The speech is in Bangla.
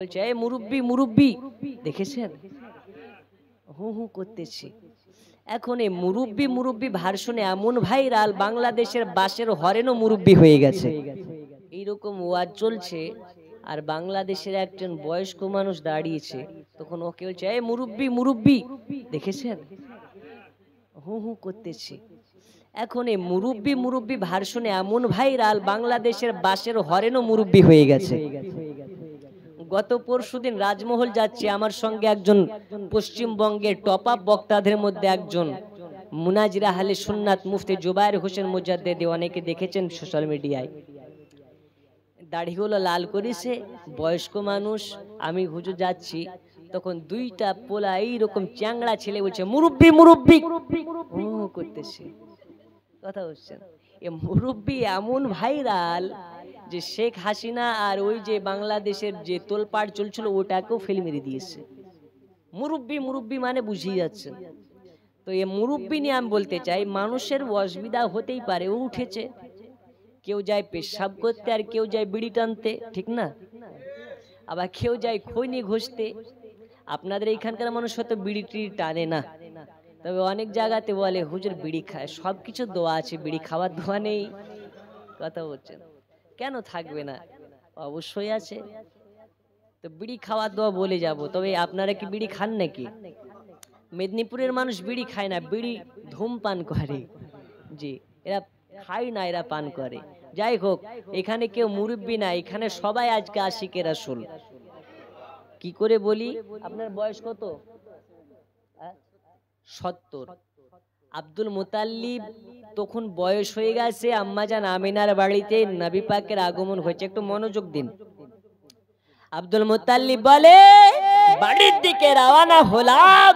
বলছে এই মুরব্বি মুরব্বি দেখেছেন হু হু করতেছি। এখন এই মুরব্বি মুরব্বি ভার্সনে এমন ভাইরাল বাংলাদেশের বাসের হরেনও মুরব্বি হয়ে গেছে। এইরকম ওয়াজ চলছে আর বাংলাদেশের একজন বয়স্ক মানুষ দাঁড়িয়েছে, তখন ওকে বলছে এই মুরব্বি মুরব্বি দেখেছেন হু হু করতেছি। এখন এই মুরব্বি মুরব্বি ভার্সনে এমন ভাইরাল বাংলাদেশের বাসের হরেনও মুরব্বি হয়ে গেছে। গত পরশুদিন রাজমহল যাচ্ছে, আমার সঙ্গে একজন পশ্চিমবঙ্গের টপ আপ বক্তাদের মধ্যে একজন মুনাজির আহলে সুন্নাত মুফতি জুবায়ের হোসেন মুজাদ্দেদি, অনেকে দেখেছেন সোশ্যাল মিডিয়ায়। দাড়িগুলো লাল করেছে, বয়স্ক মানুষ। আমি হুজুর যাচ্ছি, তখন দুইটা পোলা এইরকম চ্যাংড়া ছেলে বলছে মুরব্বি মুরব্বি করতেছে। কথা বলছেন, এ মুরব্বি এমন ভাইরাল যে শেখ হাসিনা আর ওই যে বাংলাদেশের যে তোলপাড় চলছিল ওটাকেও ফেলে মেরে দিয়েছে। মুরব্বি মুরব্বি মানে বুঝিয়ে যাচ্ছে। তো এ মুরব্বি নিয়ে আমি বলতে চাই, মানুষের অসুবিধা হতেই পারে, ও উঠেছে, কেউ যায় পেশাব করতে আর কেউ যায় বিড়ি টানতে, ঠিক না? আবার কেউ যায় খৈনি ঘষতে। আপনাদের এইখানকার মানুষ হয়তো বিড়ি টিড়ি টানে না, তবে অনেক জায়গাতে বলে হুজুর বিড়ি খায়। সব কিছু দোয়া আছে, বিড়ি খাওয়ার দোয়া নেই? কথা বলছেন, কেন থাকবে না? অবশ্যই আছে। তো বিড়ি খাওয়ার দোয়া বলে যাব, তবে আপনারা কি বিড়ি খান নাকি? মেদিনীপুরের মানুষ বিড়ি খায় না, বিড়ি ধূমপান করে। জি, এরা খায় না, এরা পান করে। যাই হোক, এখানে কেউ মুরব্বি না, এখানে সবাই আজকে আশিকে রাসূল। কি করে বলি, আপনার বয়স কত? 70। আব্দুল মুতাল্লিব তখন বয়স হয়ে গেছে, আম্মাজান আমিনার বাড়িতে নবী পাকের আগমন হয়েছে। একটু মনোযোগ দিন। আব্দুল মুতাল্লিব বলে বাড়ির দিকে রওনা হলাম,